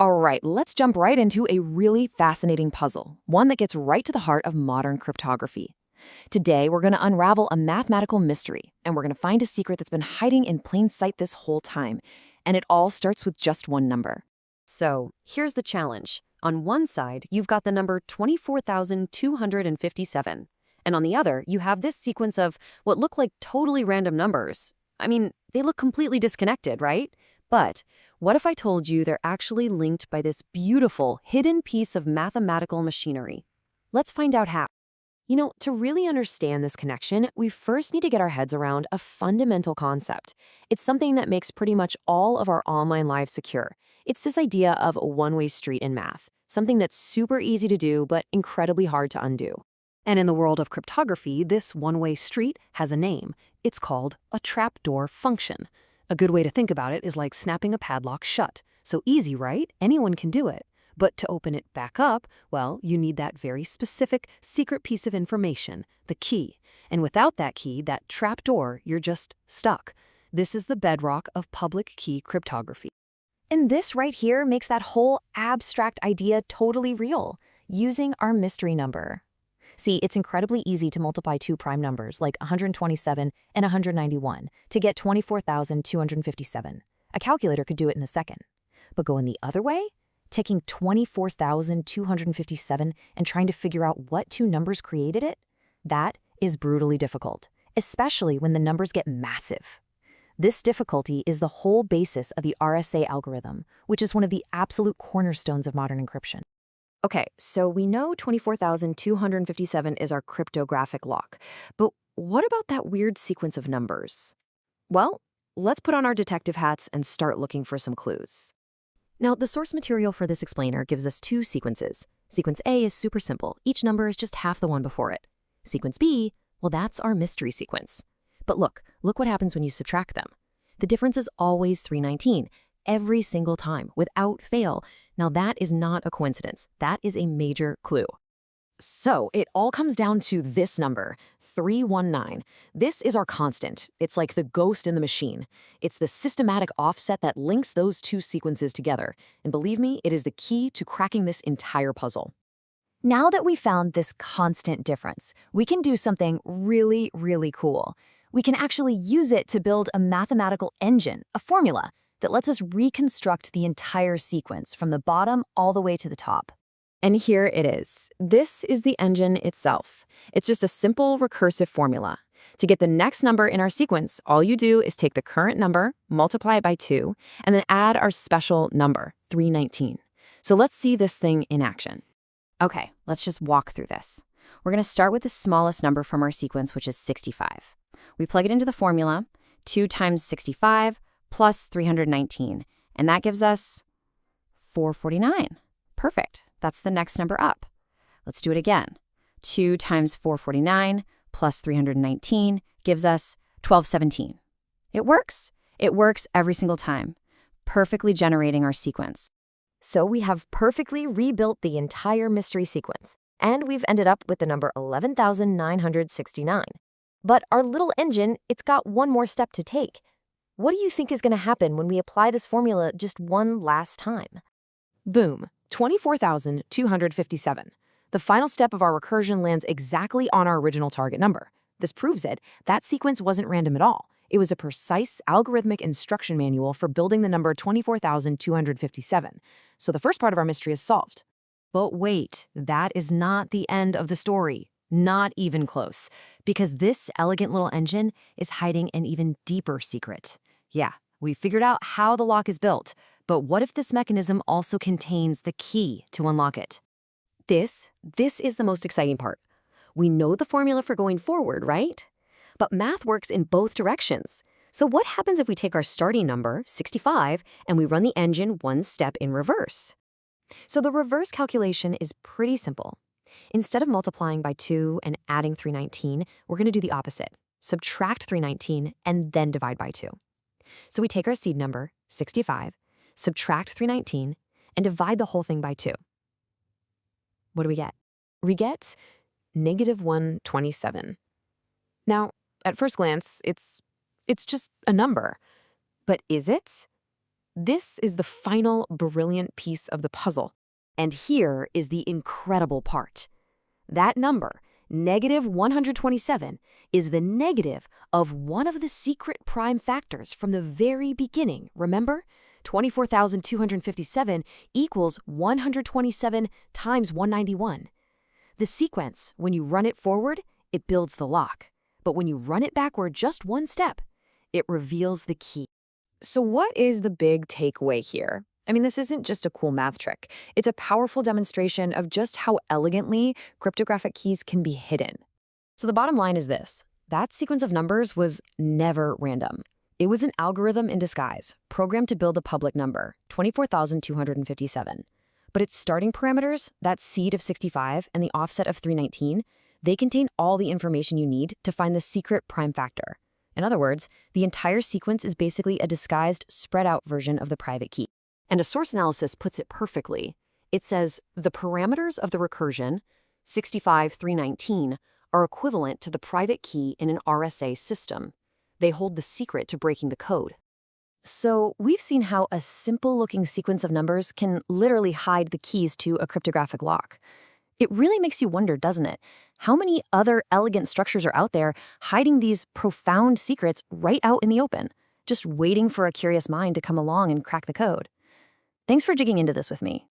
All right, let's jump right into a really fascinating puzzle, one that gets right to the heart of modern cryptography. Today, we're going to unravel a mathematical mystery, and we're going to find a secret that's been hiding in plain sight this whole time. And it all starts with just one number. So, here's the challenge. On one side, you've got the number 24,257. And on the other, you have this sequence of what look like totally random numbers. I mean, they look completely disconnected, right? But what if I told you they're actually linked by this beautiful, hidden piece of mathematical machinery? Let's find out how. To really understand this connection, we first need to get our heads around a fundamental concept. It's something that makes pretty much all of our online lives secure. It's this idea of a one-way street in math, something that's super easy to do but incredibly hard to undo. And in the world of cryptography, this one-way street has a name. It's called a trapdoor function. A good way to think about it is like snapping a padlock shut. So easy, right? Anyone can do it. But to open it back up, well, you need that very specific, secret piece of information, the key. And without that key, that trapdoor, you're just stuck. This is the bedrock of public key cryptography. And this right here makes that whole abstract idea totally real, using our mystery number. See, it's incredibly easy to multiply two prime numbers like 127 and 191 to get 24,257. A calculator could do it in a second. But going the other way? Taking 24,257 and trying to figure out what two numbers created it? That is brutally difficult, especially when the numbers get massive. This difficulty is the whole basis of the RSA algorithm, which is one of the absolute cornerstones of modern encryption. Okay, so we know 24,257 is our cryptographic lock, but what about that weird sequence of numbers? Well, let's put on our detective hats and start looking for some clues. Now, the source material for this explainer gives us two sequences. Sequence A is super simple. Each number is just half the one before it. Sequence B, well, that's our mystery sequence. But look what happens when you subtract them. The difference is always 319, every single time, without fail. Now, that is not a coincidence. That is a major clue. So it all comes down to this number, 319. This is our constant. It's like the ghost in the machine. It's the systematic offset that links those two sequences together. And believe me, it is the key to cracking this entire puzzle. Now that we found this constant difference, we can do something really, really cool. We can actually use it to build a mathematical engine, a formula, that lets us reconstruct the entire sequence from the bottom all the way to the top. And here it is. This is the engine itself. It's just a simple recursive formula. To get the next number in our sequence, all you do is take the current number, multiply it by 2, and then add our special number, 319. So let's see this thing in action. Okay, let's just walk through this. We're going to start with the smallest number from our sequence, which is 65. We plug it into the formula, 2 times 65 plus 319, and that gives us 449. Perfect. That's the next number up. Let's do it again. 2 times 449 plus 319 gives us 1217. It works. It works every single time, perfectly generating our sequence. So we have perfectly rebuilt the entire mystery sequence, and we've ended up with the number 11,969. But our little engine, it's got one more step to take. What do you think is going to happen when we apply this formula just one last time? Boom, 24,257. The final step of our recursion lands exactly on our original target number. This proves it. That sequence wasn't random at all. It was a precise algorithmic instruction manual for building the number 24,257. So the first part of our mystery is solved. But wait, that is not the end of the story. Not even close. Because this elegant little engine is hiding an even deeper secret. Yeah, we figured out how the lock is built. But what if this mechanism also contains the key to unlock it? This is the most exciting part. We know the formula for going forward, right? But math works in both directions. So what happens if we take our starting number, 65, and we run the engine one step in reverse? So the reverse calculation is pretty simple. Instead of multiplying by 2 and adding 319, we're going to do the opposite. Subtract 319 and then divide by 2. So we take our seed number, 65, subtract 319, and divide the whole thing by 2. What do we get? We get negative 127. Now, at first glance, it's just a number. But is it? This is the final brilliant piece of the puzzle. And here is the incredible part. That number, -127, is the negative of one of the secret prime factors from the very beginning. Remember? 24,257 equals 127 times 191. The sequence, when you run it forward, it builds the lock. But when you run it backward just one step, it reveals the key. So what is the big takeaway here? I mean, this isn't just a cool math trick. It's a powerful demonstration of just how elegantly cryptographic keys can be hidden. So the bottom line is this. That sequence of numbers was never random. It was an algorithm in disguise, programmed to build a public number, 24,257. But its starting parameters, that seed of 65 and the offset of 319, they contain all the information you need to find the secret prime factor. In other words, the entire sequence is basically a disguised, spread-out version of the private key. And a source analysis puts it perfectly. It says the parameters of the recursion, 65, 319, are equivalent to the private key in an RSA system. They hold the secret to breaking the code. So we've seen how a simple-looking sequence of numbers can literally hide the keys to a cryptographic lock. It really makes you wonder, doesn't it? How many other elegant structures are out there hiding these profound secrets right out in the open, just waiting for a curious mind to come along and crack the code? Thanks for digging into this with me.